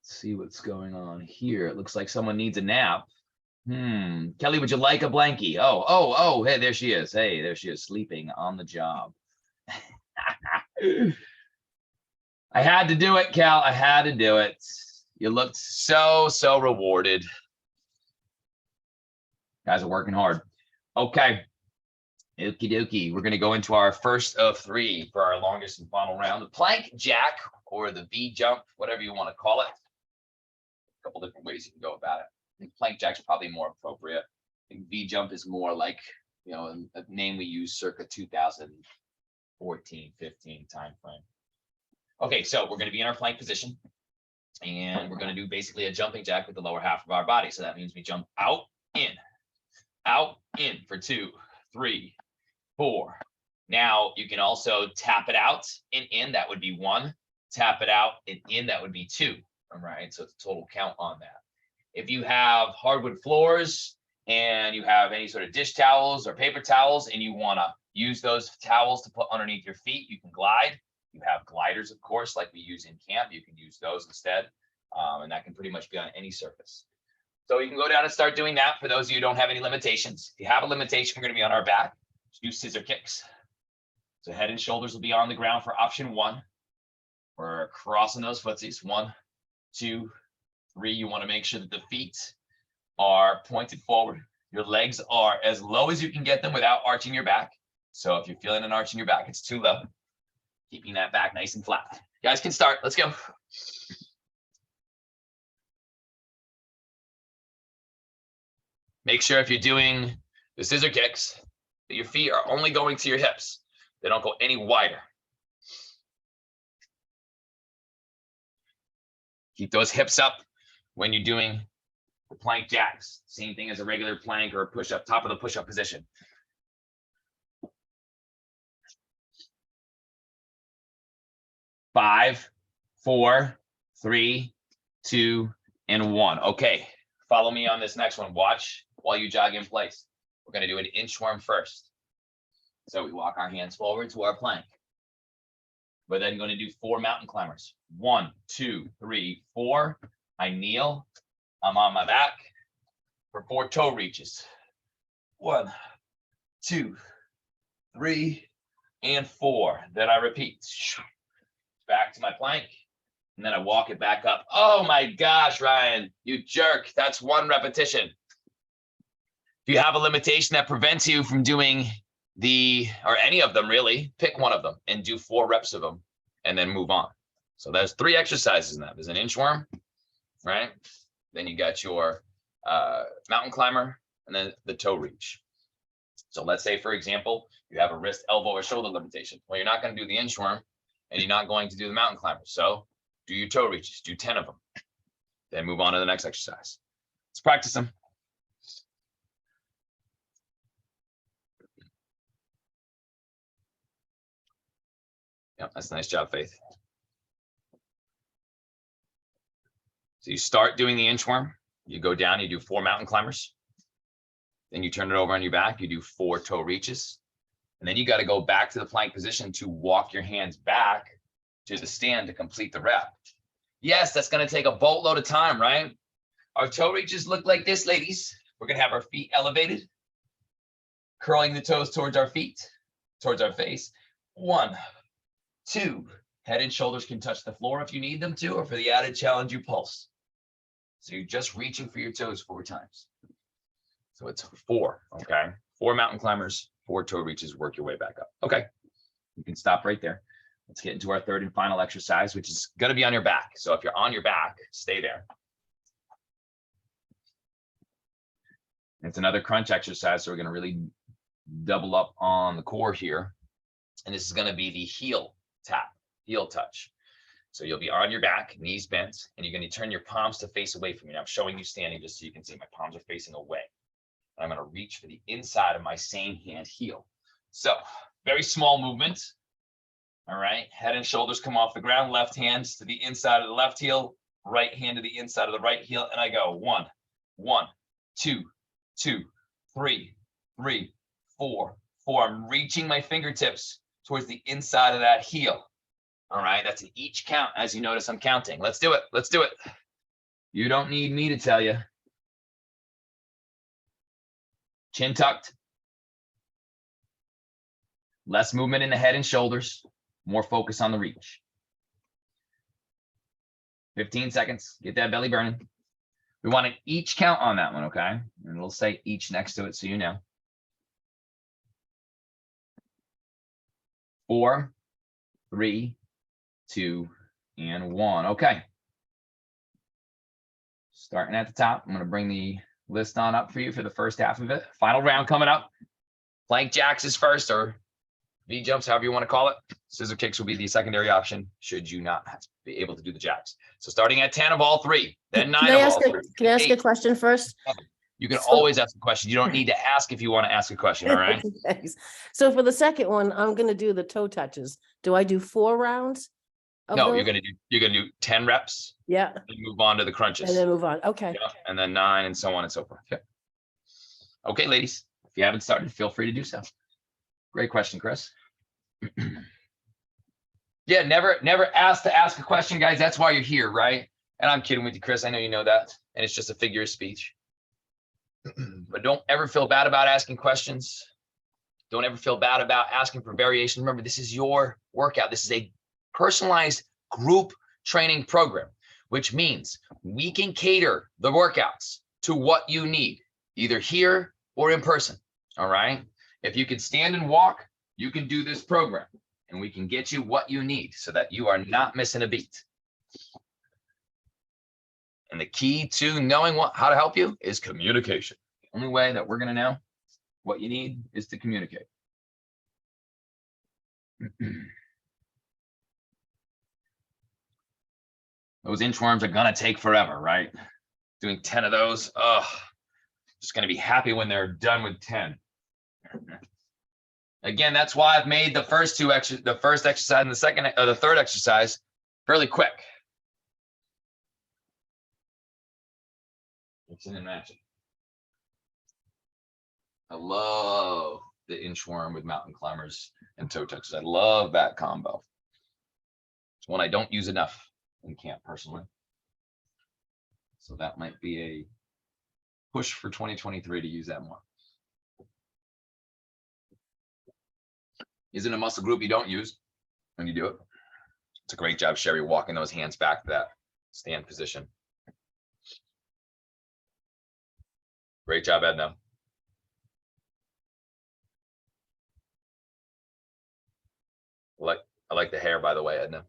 see what's going on here. It looks like someone needs a nap. Kelly, would you like a blankie? Oh, hey, there she is. Hey, there she is, sleeping on the job. I had to do it, Cal. I had to do it. You looked so rewarded. Guys are working hard. Okay. Okie dokie. We're going to go into our first of 3 for our longest and final round. The plank jack or the V jump, whatever you want to call it. A couple different ways you can go about it. I think plank jack's probably more appropriate. I think V jump is more like, you know, a name we use circa 2014, 15 timeframe. Okay, so we're going to be in our plank position, and we're going to do basically a jumping jack with the lower half of our body. So that means we jump out, in for 2, 3, 4. Now you can also tap it out and in, that would be 1. Tap it out and in, that would be 2. All right, so it's a total count on that. If you have hardwood floors and you have any sort of dish towels or paper towels and you want to use those towels to put underneath your feet, you can glide. You have gliders, of course, like we use in camp. You can use those instead, and that can pretty much be on any surface. So you can go down and start doing that for those of you who don't have any limitations. If you have a limitation, we're going to be on our back. Just do scissor kicks. So head and shoulders will be on the ground for option 1. We're crossing those footsies. 1, 2, 3. You want to make sure that the feet are pointed forward. Your legs are as low as you can get them without arching your back. So if you're feeling an arch in your back, it's too low. Keeping that back nice and flat. You guys can start. Let's go. Make sure if you're doing the scissor kicks that your feet are only going to your hips. They don't go any wider. Keep those hips up when you're doing the plank jacks. Same thing as a regular plank or a push-up, top of the push-up position. 5, 4, 3, 2, and 1. Okay, follow me on this next one. Watch while you jog in place. We're going to do an inchworm first. So we walk our hands forward to our plank. We're then going to do 4 mountain climbers. 1, 2, 3, 4. I kneel. I'm on my back for 4 toe reaches. 1, 2, 3, and 4. Then I repeat. Back to my plank. And then I walk it back up. Oh my gosh, Ryan, you jerk. That's 1 repetition. If you have a limitation that prevents you from doing or any of them really, pick one of them and do 4 reps of them and then move on. So there's 3 exercises in that. There's an inchworm, right? Then you got your mountain climber and then the toe reach. So let's say, for example, you have a wrist, elbow, or shoulder limitation. Well, you're not going to do the inchworm and you're not going to do the mountain climber. So do your toe reaches, do 10 of them. Then move on to the next exercise. Let's practice them. Yep, that's a nice job, Faith. So you start doing the inchworm, you go down, you do 4 mountain climbers. Then you turn it over on your back, you do 4 toe reaches. And then you got to go back to the plank position to walk your hands back to the stand to complete the rep. Yes, that's going to take a boatload of time, right? Our toe reaches look like this, ladies. We're going to have our feet elevated, curling the toes towards our feet, towards our face. 1, 2, head and shoulders can touch the floor if you need them to, or for the added challenge, you pulse. So you're just reaching for your toes 4 times. So it's 4, okay? 4 mountain climbers, 4 toe reaches, work your way back up. Okay, you can stop right there. Let's get into our 3rd and final exercise, which is gonna be on your back. So if you're on your back, stay there. It's another crunch exercise, so we're gonna really double up on the core here. And this is gonna be the heel tap, heel touch. So you'll be on your back, knees bent, and you're gonna turn your palms to face away from you. Now I'm showing you standing just so you can see my palms are facing away. I'm going to reach for the inside of my same hand heel. So very small movement. All right. Head and shoulders come off the ground. Left hand to the inside of the left heel. Right hand to the inside of the right heel. And I go 1, 1, 2, 2, 3, 3, 4, 4. I'm reaching my fingertips towards the inside of that heel. All right. That's in each count. As you notice, I'm counting. Let's do it. Let's do it. You don't need me to tell you. Chin tucked. Less movement in the head and shoulders. More focus on the reach. 15 seconds. Get that belly burning. We want an each count on that one, okay? And we'll say each next to it so you know. 4, 3, 2, and 1. Okay. Starting at the top, I'm going to bring the list on up for you for the first half of it. Final round coming up. Plank jacks is first, or V jumps, however you want to call it. Scissor kicks will be the secondary option should you not be able to do the jacks. So starting at 10 of all 3, then 9 of all 3. Can I ask a question first? You can always ask a question. You don't need to ask if you want to ask a question, all right? Thanks. So for the second one, I'm going to do the toe touches. Do I do 4 rounds? No, you're gonna do 10 reps. Yeah. And move on to the crunches. And then move on. Okay. Yeah, and then 9 and so on and so forth. Okay. Okay, ladies, if you haven't started, feel free to do so. Great question, Chris. Yeah, never ask to ask a question, guys. That's why you're here, right? And I'm kidding with you, Chris. I know you know that. And it's just a figure of speech. But don't ever feel bad about asking questions. Don't ever feel bad about asking for variation. Remember, this is your workout. This is a personalized group training program, which means we can cater the workouts to what you need, either here or in person. All right. If you can stand and walk, you can do this program and we can get you what you need so that you are not missing a beat. And the key to knowing how to help you is communication. The only way that we're going to know what you need is to communicate. Those inchworms are going to take forever, right? Doing 10 of those. Oh, just going to be happy when they're done with 10. Again, that's why I've made the first the first exercise and the third exercise fairly quick. Mixing and matching. I love the inchworm with mountain climbers and toe touches. I love that combo. It's one I don't use enough in camp personally. So that might be a push for 2023 to use that more. isn't a muscle group you don't use when you do it. It's a great job, Sherry, walking those hands back to that stand position. Great job, Edna. I like the hair, by the way, Edna.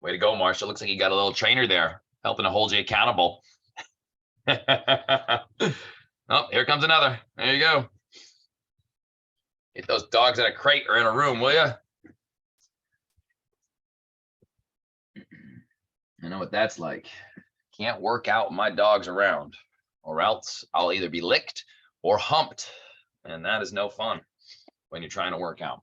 Way to go, Marsha. Looks like you got a little trainer there helping to hold you accountable. Oh, here comes another. There you go. Get those dogs in a crate or in a room, will you? I know what that's like. Can't work out with my dogs around, or else I'll either be licked or humped. And that is no fun when you're trying to work out.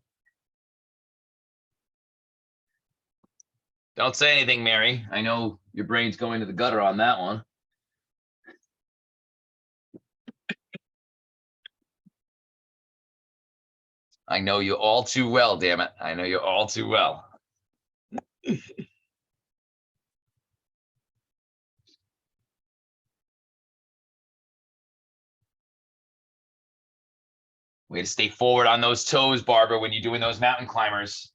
Don't say anything, Mary. I know your brain's going to the gutter on that one. I know you all too well, damn it. I know you all too well. Way to stay forward on those toes, Barbara, when you're doing those mountain climbers.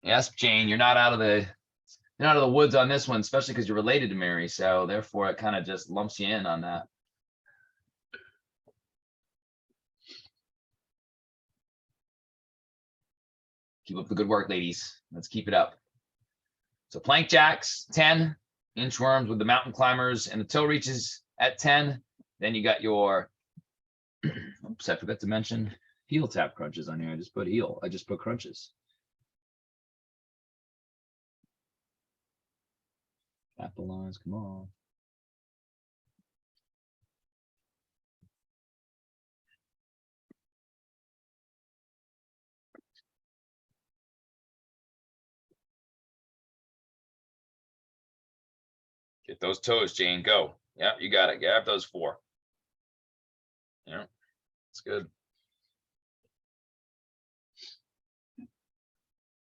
Yes, Jane, you're not out of the woods on this one, especially because you're related to Mary. So therefore, it kind of just lumps you in on that. Keep up the good work, ladies. Let's keep it up. So plank jacks, 10, inchworms with the mountain climbers and the toe reaches at 10. Then you got your, oops, I forgot to mention heel tap crunches on here. I just put heel. I just put crunches. Capitalize, come on. Get those toes, Jane, go. Yeah, you got it. Grab those 4. Yeah, it's good.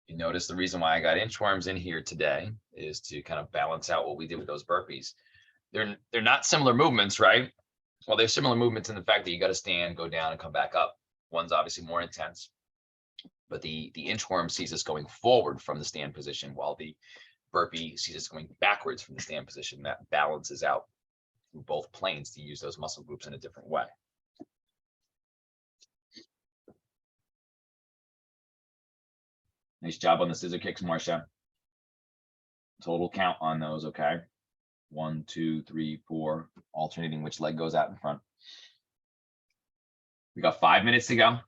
You notice the reason why I got inchworms in here today is to kind of balance out what we did with those burpees. They're not similar movements, right? Well, they're similar movements in the fact that you got to stand, go down, and come back up. One's obviously more intense, but the inchworm sees us going forward from the stand position, while the burpee sees us going backwards from the stand position. That balances out through both planes to use those muscle groups in a different way. Nice job on the scissor kicks, Marcia. Total count on those, okay? 1, 2, 3, 4, alternating which leg goes out in front. We got 5 minutes to go.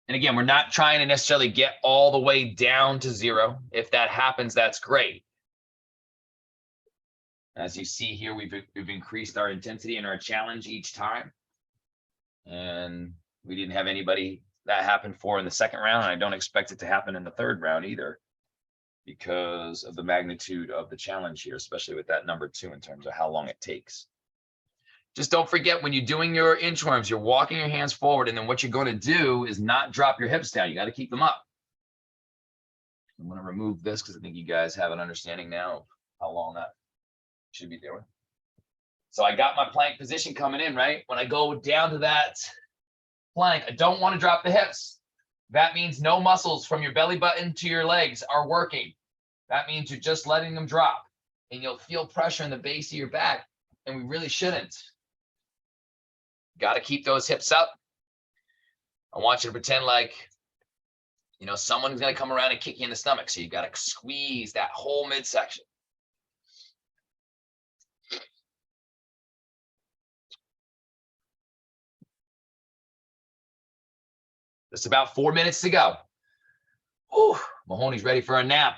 And again, we're not trying to necessarily get all the way down to 0. If that happens, that's great. As you see here, we've increased our intensity and our challenge each time. And we didn't have anybody that happened for in the second round. And I don't expect it to happen in the third round either, because of the magnitude of the challenge here, especially with that number 2 in terms of how long it takes. Just don't forget, when you're doing your inchworms, you're walking your hands forward, and then what you're going to do is not drop your hips down. You got to keep them up. I'm going to remove this because I think you guys have an understanding now of how long that should be doing. So I got my plank position coming in, right? When I go down to that plank, I don't want to drop the hips. That means no muscles from your belly button to your legs are working. That means you're just letting them drop, and you'll feel pressure in the base of your back, and we really shouldn't. Got to keep those hips up. I want you to pretend like, you know, someone's going to come around and kick you in the stomach. So you got to squeeze that whole midsection. Just about 4 minutes to go. Whew, Mahoney's ready for a nap.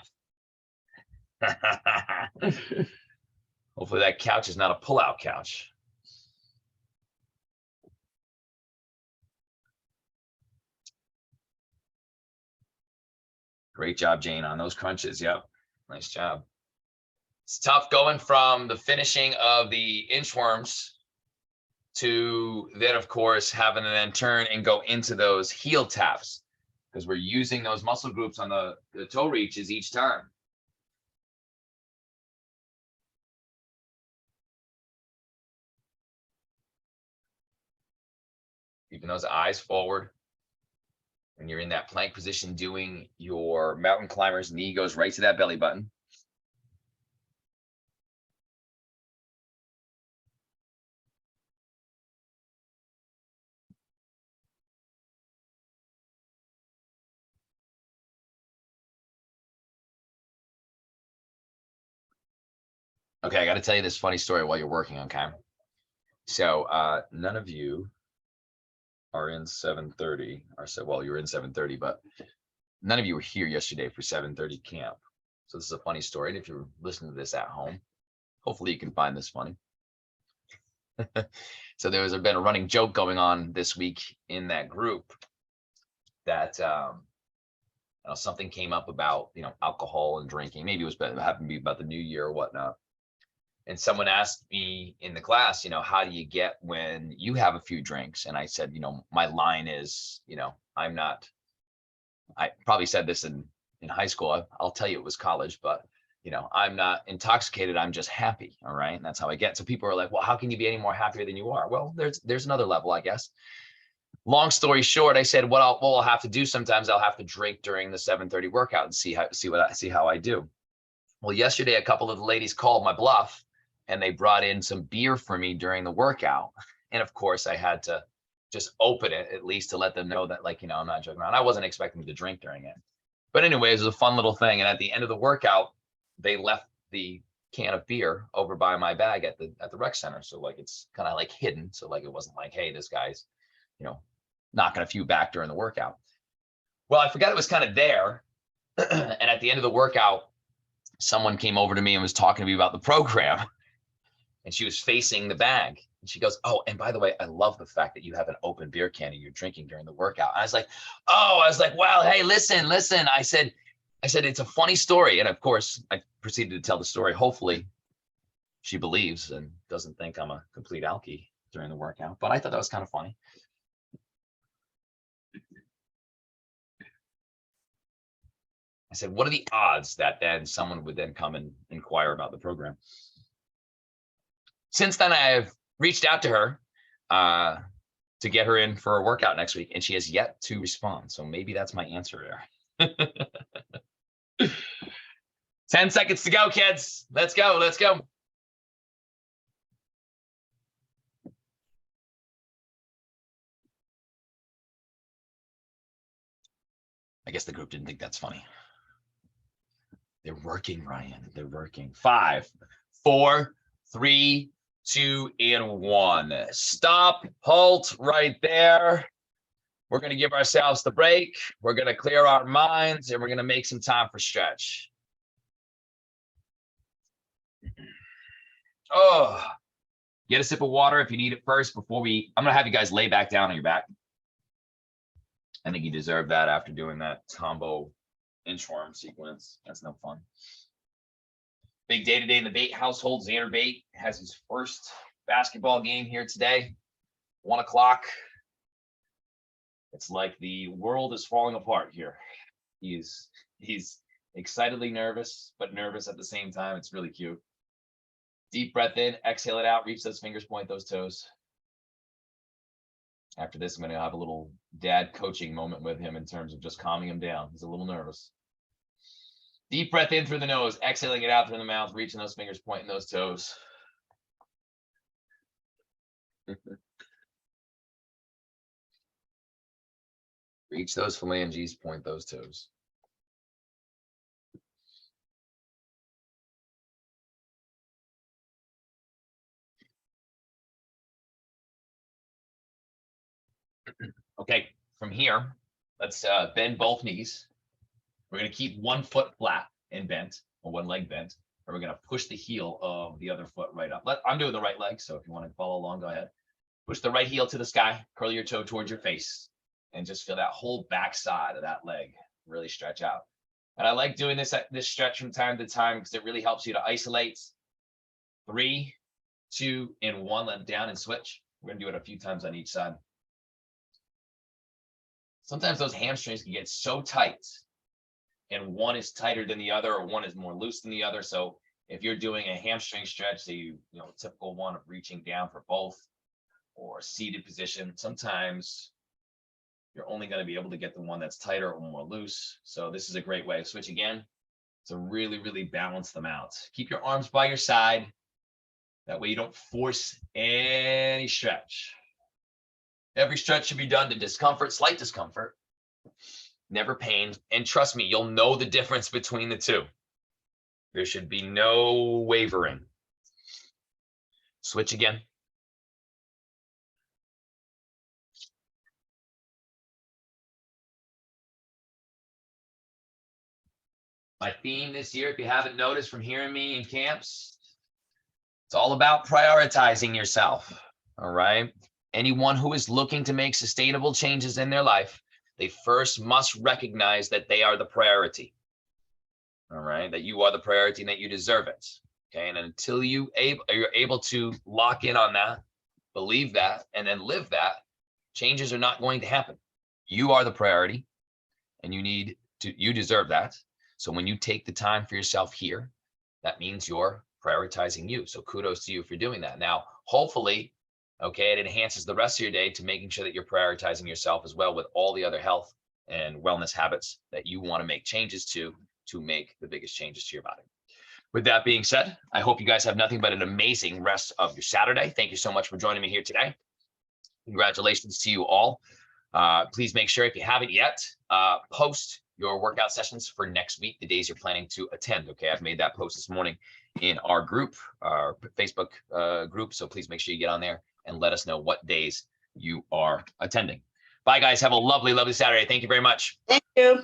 Hopefully that couch is not a pull-out couch. Great job, Jane, on those crunches. Yep, nice job. It's tough going from the finishing of the inchworms to then, of course, having to then turn and go into those heel taps, because we're using those muscle groups on the toe reaches each time. Keeping those eyes forward. When you're in that plank position doing your mountain climbers, knee goes right to that belly button. Okay, I got to tell you this funny story while you're working, okay? So none of you are in 7:30, or so, well, you're in 7:30, but none of you were here yesterday for 7:30 camp. So this is a funny story. And if you're listening to this at home, hopefully you can find this funny. So there was been a running joke going on this week in that group that something came up about alcohol and drinking. Maybe it happened to be about the new year or whatnot. And someone asked me in the class, how do you get when you have a few drinks? And I said, my line is, I probably said this in high school. I'll tell you it was college, but I'm not intoxicated. I'm just happy. All right. And that's how I get. So people are like, well, how can you be any more happier than you are? Well, there's another level, I guess. Long story short, I said, what I'll have to do sometimes, I'll have to drink during the 7:30 workout and see how I do. Well, yesterday, a couple of the ladies called my bluff and they brought in some beer for me during the workout. And of course I had to just open it at least to let them know that, I'm not joking around. I wasn't expecting to drink during it. But anyways, it was a fun little thing. And at the end of the workout, they left the can of beer over by my bag at the rec center. So it's kind of hidden. So it wasn't like, hey, this guy's, knocking a few back during the workout. Well, I forgot it was kind of there. And at the end of the workout, someone came over to me and was talking to me about the program. And she was facing the bag. And she goes, oh, and by the way, I love the fact that you have an open beer can and you're drinking during the workout. I was like, well, hey, listen. I said, it's a funny story. And of course, I proceeded to tell the story. Hopefully she believes and doesn't think I'm a complete alkie during the workout. But I thought that was kind of funny. I said, what are the odds that then someone would then come and inquire about the program? Since then, I have reached out to her to get her in for a workout next week, and she has yet to respond. So maybe that's my answer there. 10 seconds to go, kids. Let's go. I guess the group didn't think that's funny. They're working, Ryan. They're working. 5, 4, 3, 2, and 1. Stop, halt right there. We're going to give ourselves the break. We're going to clear our minds and we're going to make some time for stretch. Oh, get a sip of water if you need it first I'm going to have you guys lay back down on your back. I think you deserve that after doing that combo inchworm sequence. That's no fun. Big day today in the Bate household. Xander Bate has his first basketball game here today. 1 o'clock. It's like the world is falling apart here. He's excitedly nervous, but nervous at the same time. It's really cute. Deep breath in, exhale it out, reach those fingers, point those toes. After this, I'm going to have a little dad coaching moment with him in terms of just calming him down. He's a little nervous. Deep breath in through the nose, exhaling it out through the mouth, reaching those fingers, pointing those toes. Reach those phalanges, point those toes. Okay, from here, let's bend both knees. We're going to keep one foot flat and bent, or one leg bent, and we're going to push the heel of the other foot right up. I'm doing the right leg, so if you want to follow along, go ahead. Push the right heel to the sky, curl your toe towards your face, and just feel that whole back side of that leg really stretch out. And I like doing this stretch from time to time because it really helps you to isolate. 3, 2, and 1. Let it down and switch. We're going to do it a few times on each side. Sometimes those hamstrings can get so tight and one is tighter than the other or one is more loose than the other. So if you're doing a hamstring stretch, typical one of reaching down for both, or seated position. Sometimes you're only going to be able to get the one that's tighter or more loose. So this is a great way. Switch again to really, really balance them out. Keep your arms by your side. That way you don't force any stretch. Every stretch should be done to discomfort, slight discomfort, never pain. And trust me, you'll know the difference between the two. There should be no wavering. Switch again. My theme this year, if you haven't noticed from hearing me in camps, it's all about prioritizing yourself. All right. Anyone who is looking to make sustainable changes in their life, they first must recognize that they are the priority. All right. That you are the priority and that you deserve it. Okay. And until you're able to lock in on that, believe that, and then live that, changes are not going to happen. You are the priority and you deserve that. So when you take the time for yourself here, that means you're prioritizing you. So kudos to you for doing that. Now, hopefully, okay, it enhances the rest of your day to making sure that you're prioritizing yourself as well with all the other health and wellness habits that you want to make changes to make the biggest changes to your body. With that being said, I hope you guys have nothing but an amazing rest of your Saturday. Thank you so much for joining me here today. Congratulations to you all. Please make sure, if you haven't yet, post your workout sessions for next week, the days you're planning to attend. Okay, I've made that post this morning in our group, our Facebook group. So please make sure you get on there and let us know what days you are attending. Bye, guys. Have a lovely, lovely Saturday. Thank you very much. Thank you.